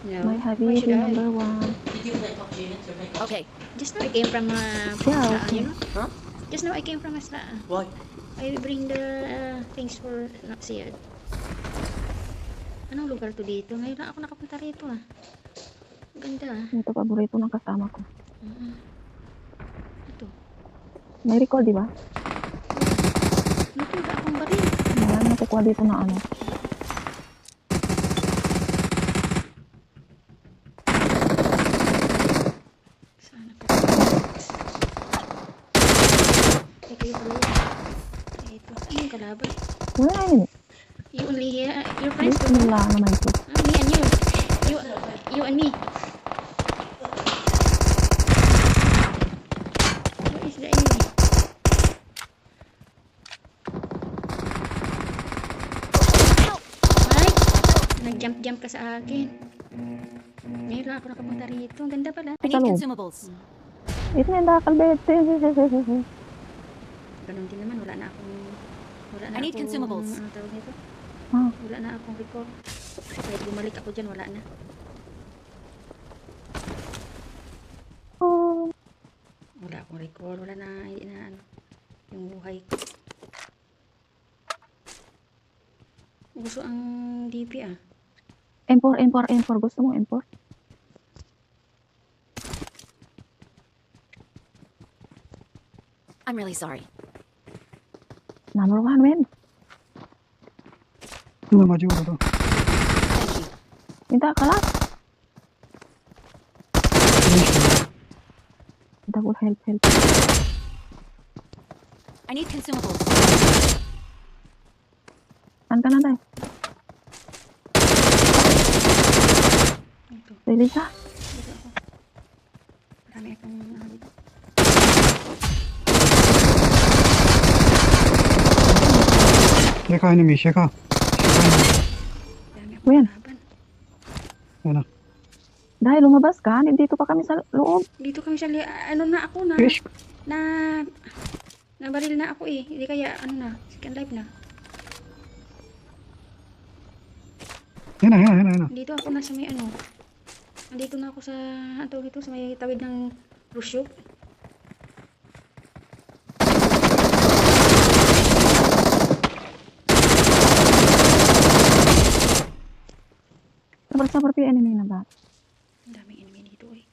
No. My Why happy should I? number one. Okay. Just now I came from Yeah, Maslaan, okay. you know? Huh? Just now I came from Maslaan. Why? I bring the things for not seared. Anong lugar to dito? Ngayon lang ako nakapunta rito ah. Ganda ah. Ito paborito ng kasama ko. Ito. May recall, di ba? Ito, wala akong baril. Marami nakukuha dito na ano. Sana pa. Teka yung bro. Ito. Ay, yung kalaban. Wala yun. You only here. Your friends too. Bismillah naman ito. Me and you. You and me. Where is the enemy? Ay! Nag-jump ka sa akin. Ngayon lang ako nakapunta rito. Ang ganda pala. I need Hello. consumables. Ito na yung dakalbete. Ganun din naman. Wala na akong... Wala na I need akong... consumables. Ano tawag nito? Ah, Wala na akong record. Kahit bumalik ako dyan, wala na. oh. Wala akong record. Wala na, hindi na ano. Yung buhay ko. Gusto ang DP ah. M4, M4, M4. Gusto mo M4? I'm really sorry. Number one, win. तुम्हें मजबूर हो तो Thank you. Minta kalat. Minta ko help. I need consumables. Saan ka na tayo? Ito. Lisa. Dito ako. Marami akong ano dito. देखा एनिमी शेखा Marami akong Kuya. laban. है ना Dahil lumabas ka, dito pa kami sa loob. Dito kami sa ano na ako na. Fish Na nabaril na ako eh. Hindi kaya ano na. Second life na. है ना Dito ako na sa may ano. Nandito na ako sa ano tawag dito sa may tawid ng Rusyo. Sabar-sabar pa yung enemy na ba? Ang daming enemy dito eh.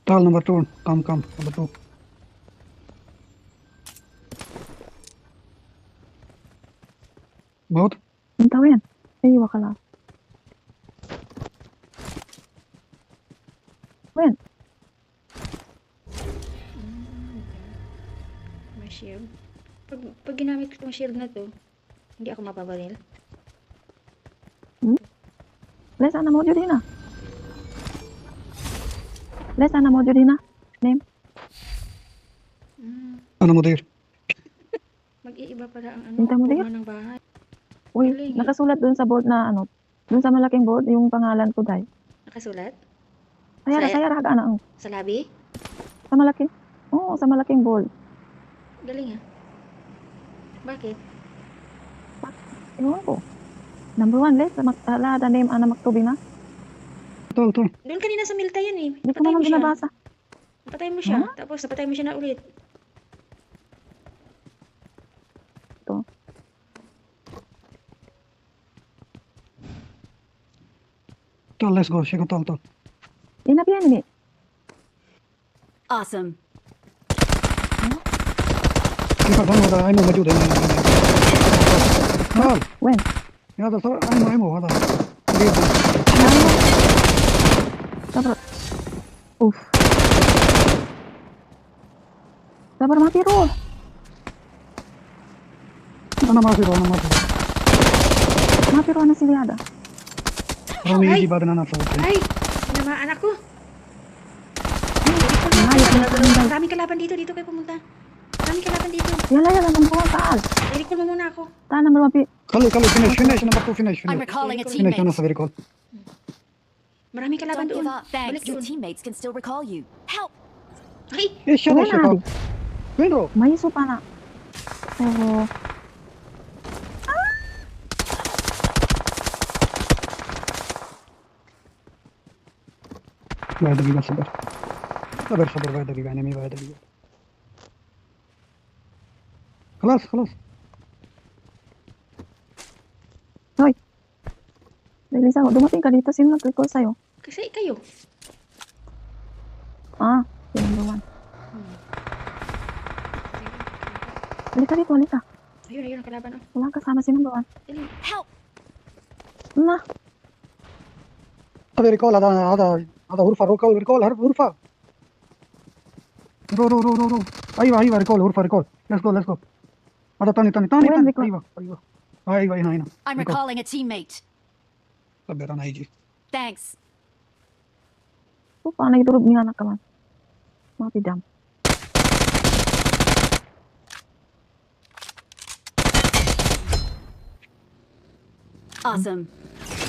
टाल नंबर 2 कम नंबर 2 बहुत Minta ko yan. Ay, iwa ka lang. Wen, May shield. Pag ginamit ko itong shield na to, hindi ako mapabaril. les ana mo din na. Les ana mo din na. Name. انا مدير Mag-iiba pala ang ano, Hinta mo din? forma ng bahay. Uy, Galing. nakasulat dun sa board na ano. Dun sa malaking board, yung pangalan ko, Day. Nakasulat? Sayara, haga na. Sa labi? Sa malaking. Oo, sa malaking board. Galing ah. Bakit? Ewan ko. Number one, les. Lada name, ana maktubing na. तो Doon kanina sa Milta yan eh. Hindi ko Napatay naman mo siya. binabasa. Napatay mo siya. Tapos napatay mo siya na ulit. Ito. Let's go शेखा तो Di na enemy. Awesome. शेखा गन होता है मौजूद है टाल Wen. यहाँ तो sir I मो होता Sabar. Uff. Sabar mati roh. انا ما في انا ما في Mati roh na sila ada. رامي Ay! يجي بعد انا اطلع Ay! Sinamaan ako. Maraming kalaban dito. Dito kayo pumunta. Maraming kalaban dito. Yala, number one, taal. I-recall mo muna ako. Taal number one. خلي فينيش نمبر 2 فينيش I'm recalling a فينيش انا teammate. سوي ريكول Maraming kalaban Don't doon. give up. Thanks. Balik Your doon. teammates can still recall you. Help! Ay! ايش هذا Wala شيخا di. وين رو May iso pa na. Pero, واحد دقيقة صبر صبر صبر واحد دقيقة انمي واحد دقيقة خلاص خلاص Lisa, dumating ka dito. Sino nag-recall sa'yo? Kasi kayo. Ah, si number 1. Halika dito, halika. Ayun, ayun ang kalaban. Oh. Wala kasama si number 1. Dali. Help! Na, هذا ريكول هذا غرفة ريكول غرفة رو ايوه ريكول غرفة ريكول ليتس جو هذا تاني وين ريكول؟ ايوه هنا I'm ريكول. recalling a teammate. صبر انا هيجي Thanks. paano iturog niya anak ka man? Mapidam. Awesome.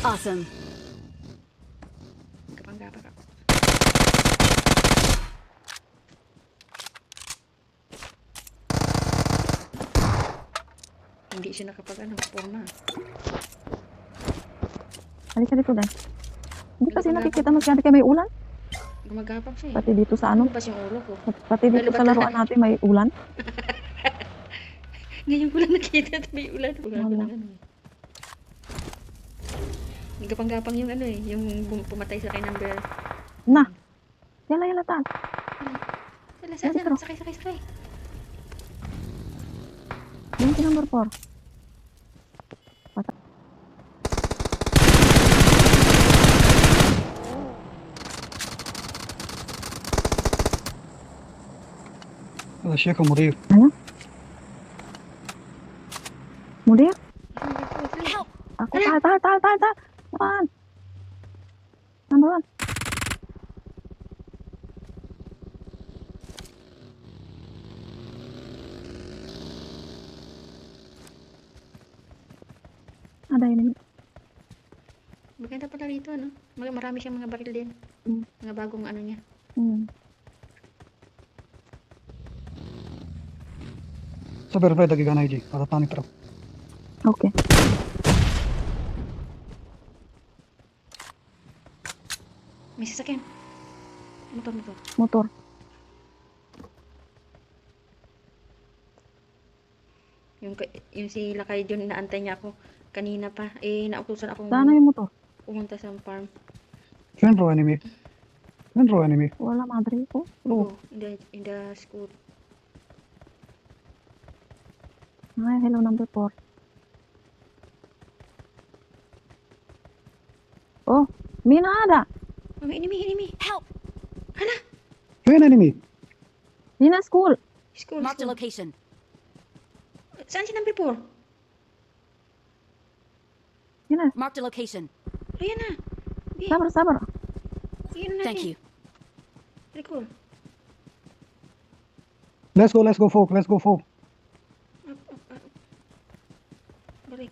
Awesome. Gapang-gapa ka. Hindi siya forma. Halika dito, Dan. Hindi kasi nakikita masyado kayo may ulan. Gumagapang siya eh. Pati dito sa ano, Lumabas yung ulo ko. pati dito sa laruan natin may ulan. Ngayon ko lang nakita at may ulan. Wala ko Wala. ng ano eh. Gapang-gapang yung ano eh. Yung pumatay sa kay number. Na. Yala, tal. Sala, Dali, bro. sakay. Yung si number 4. هذا شيخ مدير Mudir? Help! Ako, tal. One. Number 1. Ada ini. Maganda pala rito, no? Marami siyang mga baril din. Mm. Mga bagong ano niya. صبر واحد دقيقة انا هيجي هذا ثاني طرف Okay. May sasakyan. Motor. Motor. Yung si Lakay John, inaantay niya ako. Kanina pa. Eh, nautusan akong Sana yung motor. pumunta sa farm. فين رو انمي Wala madre ko. Oh, in the school. Ay, hello number 4. Oh, Mina ada. Oh, may enemy. Help! فين انمي Mina school. School. Marked a location. Saan si number 4? Mina, Marked a location. Ayan na. Okay. sabar. Ayan na. Thank you. Very cool. let's go فوق Up.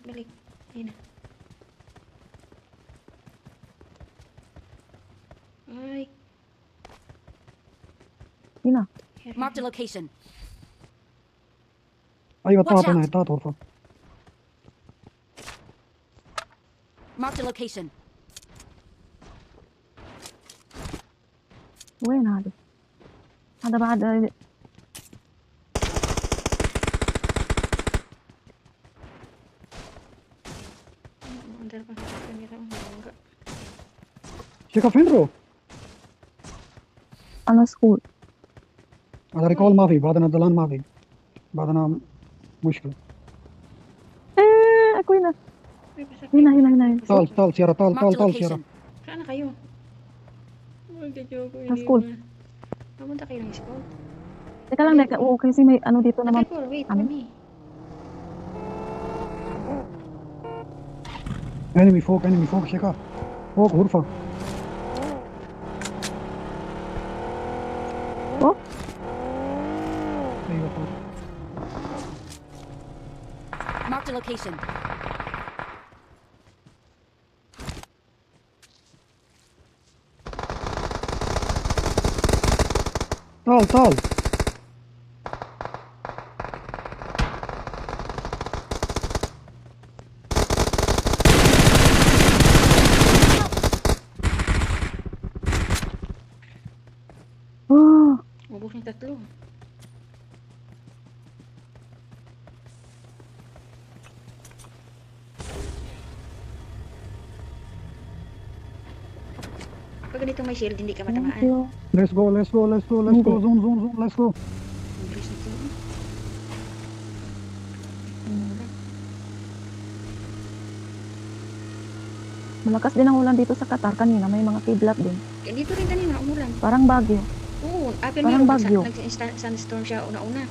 Balik. Ayan na. Ay. Mina, Marked a location. ايوه Watch طاط هنا out. طاط غرفة Marked a location. وين هذا؟ هذا بعد Andar pa sa kamera. Enggak. شيخ فين رو على school. هذا ريكول ما في بعدنا دلان ما في بعدنا مشكلة Ako yun na. Ay, pasakit. Hina. طال سيارة طال Marked a سيارة location. Saan na kayo? Magka-joke. Sa school. Pumunta kayo ng school. Teka lang, oo, kasi may ano dito naman. Number 4, wait for Ano? me. انمي فوق شيخة فوق غرفة Oh, ايوه فوق Marked a location. طال yung tatlo. Pag ganito may shield, hindi ka Thank matamaan. you. Let's go, let's go, let's go, let's go. Hindi. Zone, let's go. Ang bilis nito. Malakas din ang ulan dito sa Qatar kanina. May mga kidlat din. Eh, dito rin kanina, umulan. Parang bagyo. Oo, pero Parang meron bagyo. nag-sunstorm siya una-una.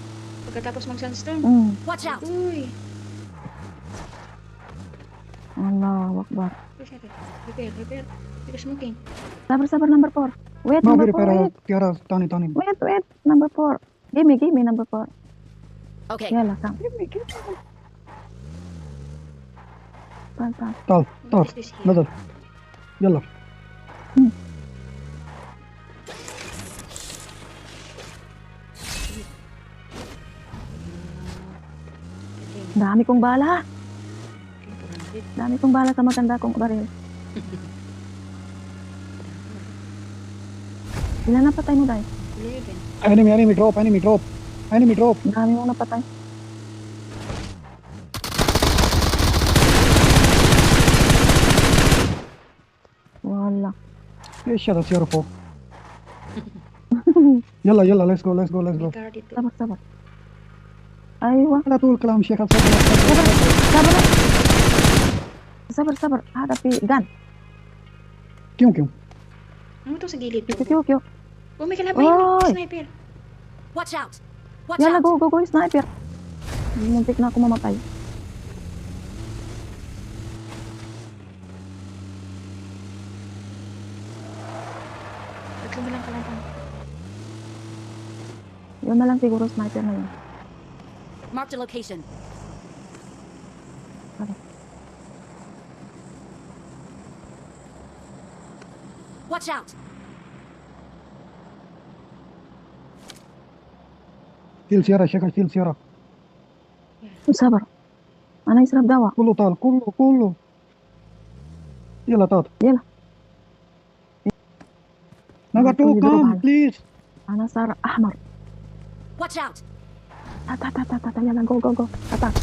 Pagkatapos mag-sunstorm, Watch out! uy. Allah, wakbar. Repair. Because smoking. Sabar, number 4. Wait, Mavi number 4, repair, wait. Tiara, Tani. Wait, number 4. Give me number 4. Okay. Yalla, come. Pass. Tal, What is this here? نزل. يلا. Dami kong bala. Okay, 400. Dami kong bala sa maganda kong baril. Ilan na patay mo, Day? 11. Enemy drop. Dami mong napatay. Wala. ايش هذا سيارة فوق. يلا let's go. May car dito. Sabar. Aywa. لا تقول كلام شيخ. Sabar. Hadapi gan. كيو. Ano to sa gilid to? Kyo. Oh, may kalabay. Oy! Sniper. Watch out! Watch Yalla, out! go, sniper. Muntik na ako mamatay. Tatlo na lang kalabang. Yun na lang siguro sniper na yun. Marked a location. Okay. Watch out! شيل سيارة شيخ شيل سيارة. Sabar. Ana israf dawa. كله طال كله. يلا طال. Yalla. Number 2 Dito, come mahal. please. Ana sar ahmar. Watch out! Ta. Yalla, go. Attack.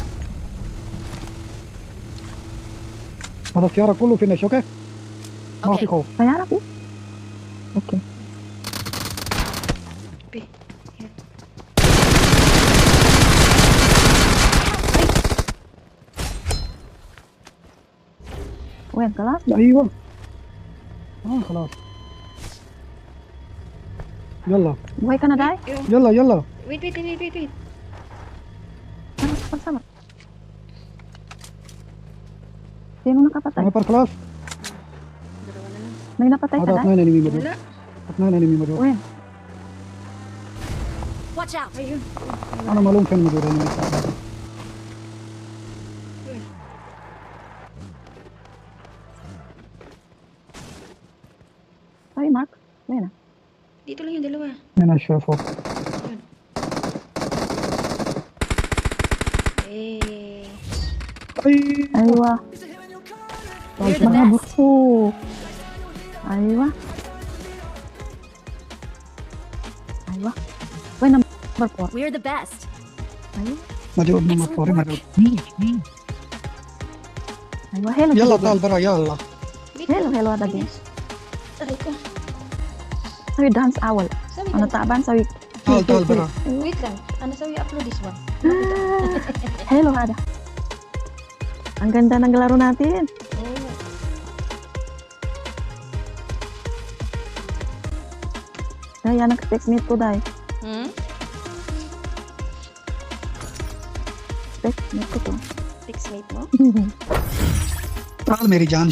هذا السيارة كله فينش اوكي. ما في Okay. خوف. Kaya rapi. Okay. Pi. Here. Wen, kalas. ايوه. خلاص. يلا Buhay ka na, Day? يلا. Wait. Sabar. Sino nakapatay? سنايبر خلاص. Dalawa na lang. May napatay ka, هذا Day? اثنين انمي موجود. Wala. اثنين انمي موجود. Wen. Watch out! Ayun. انا معلوم فين موجود انمي. Ay, Mark. Wen na. Dito lang yung dalawa. هنا شافه. Eh. Aywa. You're the Mga best. buko. Aywa. Wen, number 4. We're the best. Aywa. موجود نمبر 4 موجود. Aywa. Hello. يلا Hello. طال برا يلا. Hello, ada din. Aray ko. Sawi dance owl. Sabi Ano ko. taban sawi. طال برا. Wait lang. Ano sabi upload this one? Hello, ada. Ang ganda ng laro natin. Oh. Daya, nag-textmate ko, Day. Textmate ko to. Fixmate mo? تعال मेरी जान